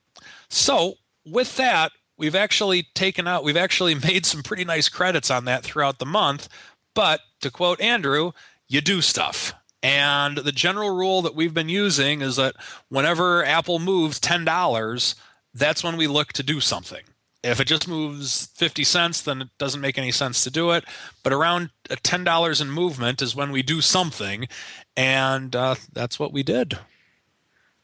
So with that, we've actually made some pretty nice credits on that throughout the month. But to quote Andrew, you do stuff. And the general rule that we've been using is that whenever Apple moves $10, that's when we look to do something. If it just moves 50 cents, then it doesn't make any sense to do it. But around $10 in movement is when we do something. And that's what we did.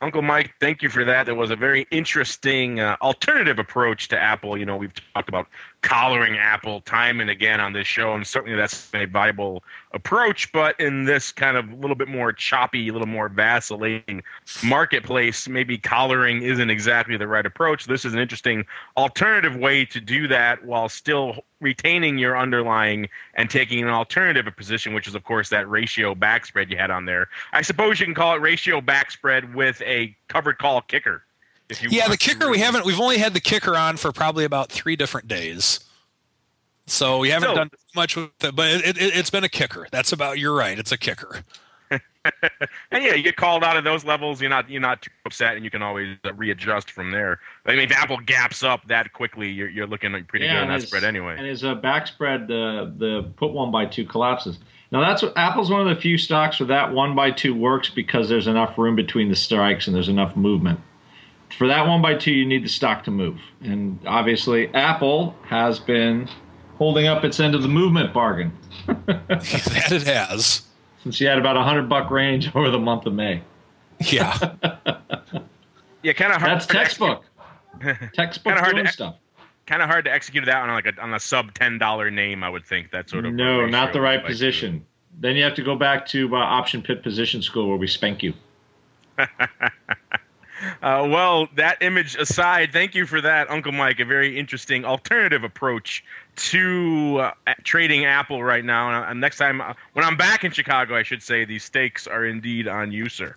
Uncle Mike, thank you for that. That was a very interesting alternative approach to Apple. You know, we've talked about collaring Apple time and again on this show, and certainly that's a viable approach. But in this kind of a little bit more choppy, a little more vacillating marketplace, maybe collaring isn't exactly the right approach. This is an interesting alternative way to do that while still retaining your underlying and taking an alternative position, which is, of course, that ratio back spread you had on there. I suppose you can call it ratio back spread with a covered call kicker. The kicker we've only had the kicker on for probably about 3 different days. So we haven't done much with it, but it's been a kicker. You're right. It's a kicker. And yeah, you get called out of those levels, you're not too upset, and you can always readjust from there. I mean, if Apple gaps up that quickly, you're looking pretty good on that spread anyway. And his back spread, the put 1 by 2 collapses. Now that's what Apple's one of the few stocks where that 1x2 works because there's enough room between the strikes and there's enough movement. For that 1x2, you need the stock to move. And obviously, Apple has been holding up its end of the movement bargain. That it has. Since you had about $100 range over the month of May. Yeah. Yeah, kind of hard. That's textbook. Textbook doing stuff. Kind of hard to execute that on a sub $10 name, I would think. That sort of no, not the right position. Then you have to go back to option pit position school where we spank you. Well, that image aside, thank you for that, Uncle Mike. A very interesting alternative approach to trading Apple right now. And next time, when I'm back in Chicago, I should say, these stakes are indeed on you, sir.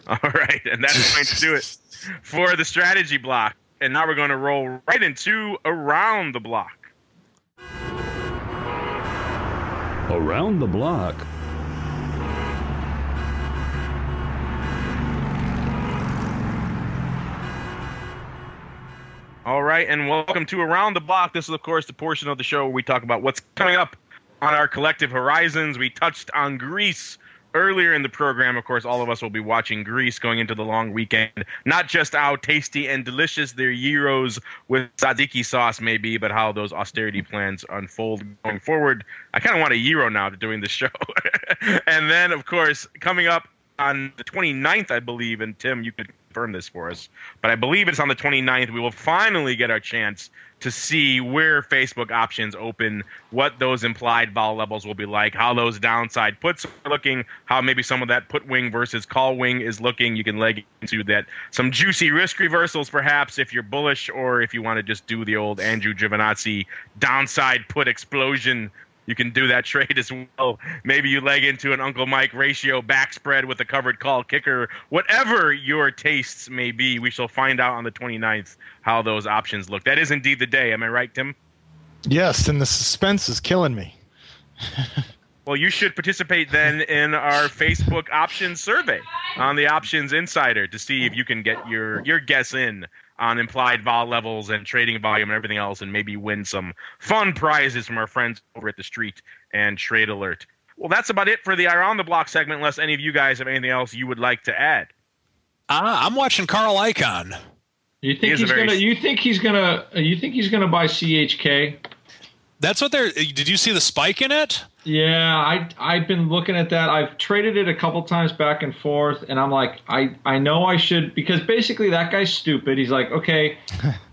All right, and that's going to do it for the strategy block. And now we're going to roll right into Around the Block. Around the Block. All right, and welcome to Around the Block. This is, of course, the portion of the show where we talk about what's coming up on our collective horizons. We touched on Greece earlier in the program. Of course, all of us will be watching Greece going into the long weekend. Not just how tasty and delicious their gyros with tzatziki sauce may be, but how those austerity plans unfold going forward. I kind of want a gyro now to doing this show. And then, of course, coming up on the 29th, I believe, and Tim, you could confirm this for us, but I believe it's on the 29th, we will finally get our chance to see where Facebook options open, what those implied vol levels will be like, how those downside puts are looking, how maybe some of that put wing versus call wing is looking. You can leg into that. Some juicy risk reversals, perhaps, if you're bullish, or if you want to just do the old Andrew Giovinazzi downside put explosion. You can do that trade as well. Maybe you leg into an Uncle Mike ratio back spread with a covered call kicker. Whatever your tastes may be, we shall find out on the 29th how those options look. That is indeed the day. Am I right, Tim? Yes, and the suspense is killing me. Well, you should participate then in our Facebook options survey on the Options Insider to see if you can get your guess in on implied vol levels and trading volume and everything else, and maybe win some fun prizes from our friends over at the Street and Trade Alert. Well, that's about it for the Around the Block segment, unless any of you guys have anything else you would like to add. I'm watching Carl Icahn. You think he's gonna buy CHK? That's what they're. Did you see the spike in it? Yeah, I've been looking at that. I've traded it a couple times back and forth, and I'm like, I know I should, because basically that guy's stupid. He's like, okay,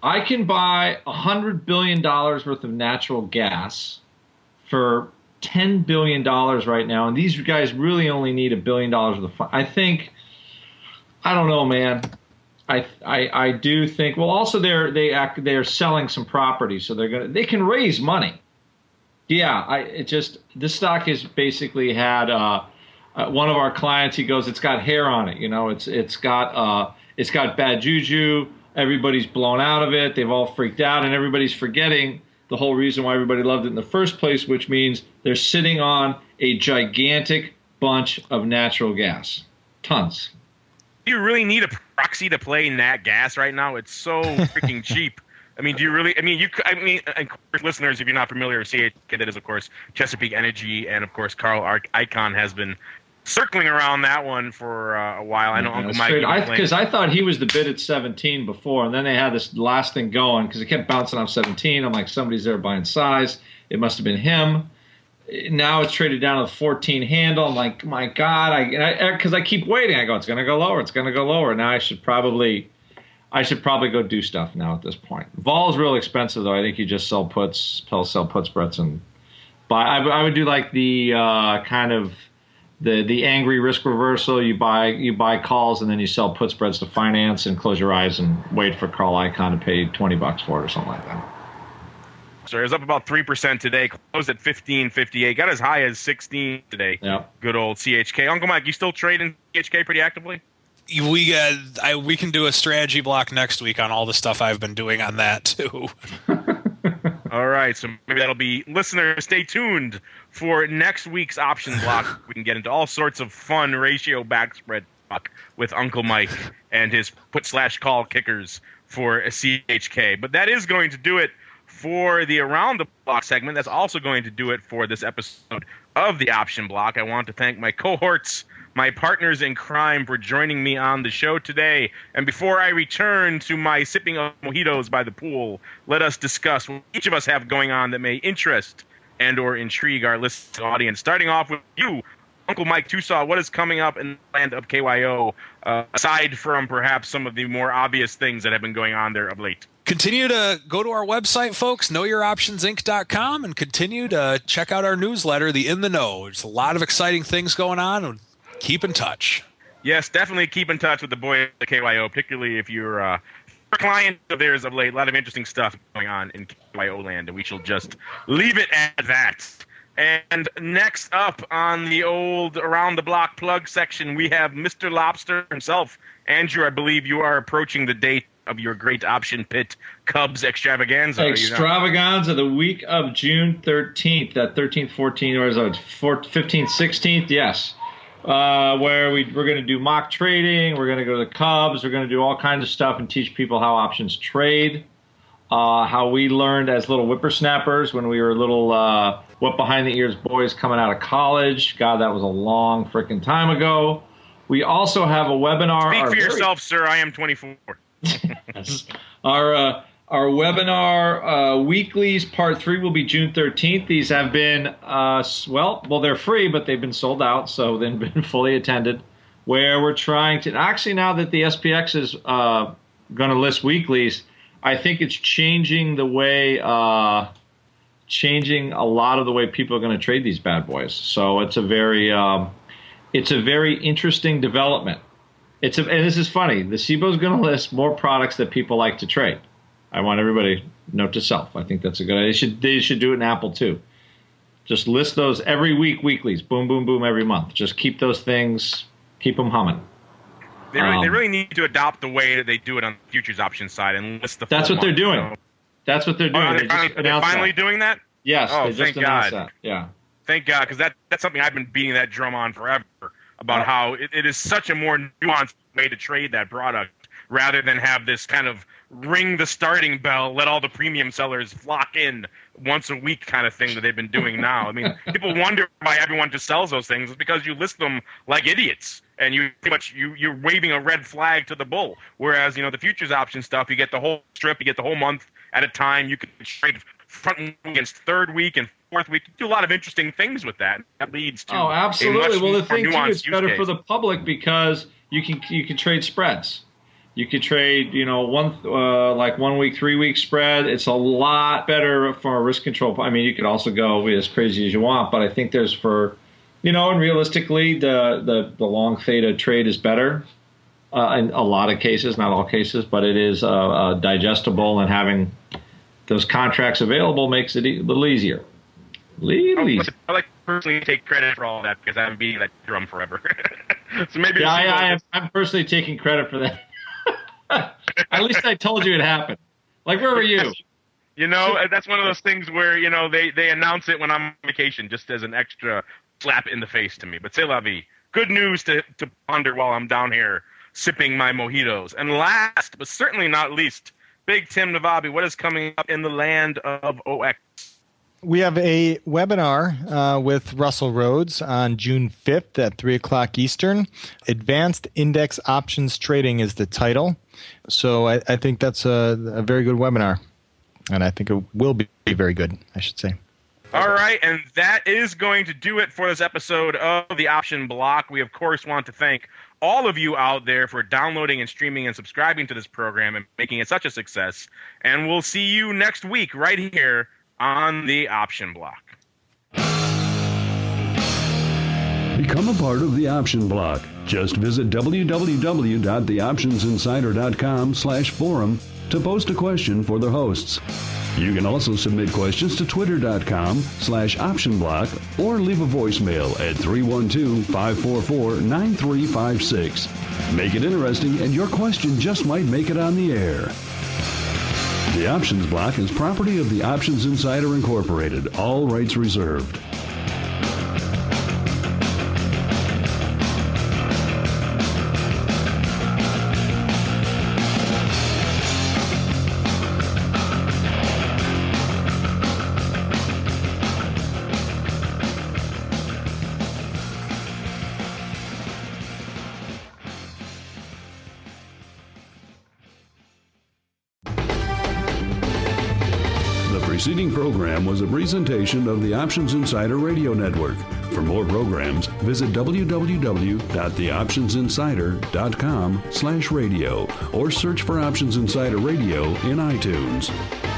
I can buy $100 billion worth of natural gas for $10 billion right now, and these guys really only need $1 billion worth of fund. I don't know, man. I do think. Well, also they're selling some property, so they can raise money. Yeah, this stock has basically had one of our clients. He goes, it's got hair on it. You know, it's got bad juju. Everybody's blown out of it. They've all freaked out, and everybody's forgetting the whole reason why everybody loved it in the first place, which means they're sitting on a gigantic bunch of natural gas, tons. Do you really need a proxy to play nat gas right now? It's so freaking cheap. I mean, do you really? And listeners, if you're not familiar with CHK, that is, of course, Chesapeake Energy, and of course, Carl Icahn has been circling around that one for a while. I know Uncle Mike. Because I thought he was the bid at 17 before, and then they had this last thing going because it kept bouncing off 17. I'm like, somebody's there buying size. It must have been him. Now it's traded down to the 14 handle. I'm like, my God, because I keep waiting. I go, it's going to go lower. It's going to go lower. Now I should probably go do stuff now at this point. Vol is real expensive, though. I think you just sell put spreads and buy. I would do like the kind of the angry risk reversal. You buy calls and then you sell put spreads to finance and close your eyes and wait for Carl Icahn to pay $20 for it or something like that. So it was up about 3% today, closed at 15.58, got as high as 16 today. Yep. Good old CHK. Uncle Mike, you still trading CHK pretty actively? We can do a strategy block next week on all the stuff I've been doing on that too. All right, so maybe that'll be, listeners, stay tuned for next week's option block. We can get into all sorts of fun ratio backspread talk with Uncle Mike and his put/call kickers for a CHK. But that is going to do it for the Around the Block segment. That's also going to do it for this episode of the Option Block. I want to thank my cohorts, my partners in crime, for joining me on the show today. And before I return to my sipping of mojitos by the pool, let us discuss what each of us have going on that may interest and or intrigue our listening audience. Starting off with you, Uncle Mike Tosaw, what is coming up in the land of KYO, aside from perhaps some of the more obvious things that have been going on there of late? Continue to go to our website, folks, knowyouroptionsinc.com, and continue to check out our newsletter, The In the Know. There's a lot of exciting things going on. Keep in touch. Yes, definitely keep in touch with the boys at KYO, particularly if you're a client of theirs of late. A lot of interesting stuff going on in KYO land, and we shall just leave it at that. And next up on the old Around the Block plug section, we have Mr. Lobster himself. Andrew, I believe you are approaching the date of your great option pit Cubs extravaganza. Extravaganza, the week of June 13th, that 13th, 14th, or is it 15th, 16th? Yes. Where we're going to do mock trading. We're going to go to the Cubs. We're going to do all kinds of stuff and teach people how options trade. How we learned as little whippersnappers when we were little wet behind the ears boys coming out of college. God, that was a long freaking time ago. We also have a webinar. Speak for yourself, sir. I am 24. Yes. Our webinar weeklies part 3 will be June 13th. These have been well, they're free, but they've been sold out, so they've been fully attended. Where we're trying to actually, now that the SPX is going to list weeklies, I think it's changing the way, changing a lot of the way people are going to trade these bad boys. So it's a very interesting development. And this is funny. The SIBO is going to list more products that people like to trade. I want everybody note to self. I think that's a good idea. They should do it in Apple too. Just list those every week, weeklies. Boom, boom, boom, every month. Just keep those things, keep them humming. They really need to adopt the way that they do it on the futures option side and list the. That's what they're doing. So. That's what they're doing. They're finally doing that? Yes. Oh, they just announced that. Yeah. Thank God, because that's something I've been beating that drum on forever about how it is such a more nuanced way to trade that product rather than have this kind of ring the starting bell, let all the premium sellers flock in once a week kind of thing that they've been doing now. I mean, people wonder why everyone just sells those things. It's because you list them like idiots, and you pretty much you're waving a red flag to the bull. Whereas, the futures option stuff, you get the whole strip, you get the whole month at a time. You can trade front week against third week and fourth week. You do a lot of interesting things with that. That leads to absolutely. Well, the thing too, it's better case. for the public because you can trade spreads. You could trade, 1 week, 3 week spread. It's a lot better for a risk control. I mean, you could also go as crazy as you want, but I think there's and realistically, the long theta trade is better in a lot of cases, not all cases, but it is digestible, and having those contracts available makes it a little easier. I like to personally take credit for all that because I've been beating that drum forever. So maybe I'm personally taking credit for that. At least I told you it happened. Like, where were you? That's one of those things where, they announce it when I'm on vacation just as an extra slap in the face to me. But c'est la vie. Good news to ponder while I'm down here sipping my mojitos. And last, but certainly not least, Big Tim Navabi, what is coming up in the land of OX? We have a webinar with Russell Rhodes on June 5th at 3 o'clock Eastern. Advanced Index Options Trading is the title. So I think that's a very good webinar. And I think it will be very good, I should say. All right, and that is going to do it for this episode of the Option Block. We, of course, want to thank all of you out there for downloading and streaming and subscribing to this program and making it such a success. And we'll see you next week right here on the Option Block. Become a part of the Option Block. Just visit www.theoptionsinsider.com/forum to post a question for the hosts. You can also submit questions to twitter.com/optionblock or leave a voicemail at 312-544-9356. Make it interesting and your question just might make it on the air. The Options Block is property of the Options Insider Incorporated. All rights reserved. preceding program was a presentation of the Options Insider Radio Network. For more programs, visit www.theoptionsinsider.com/radio or search for Options Insider Radio in iTunes.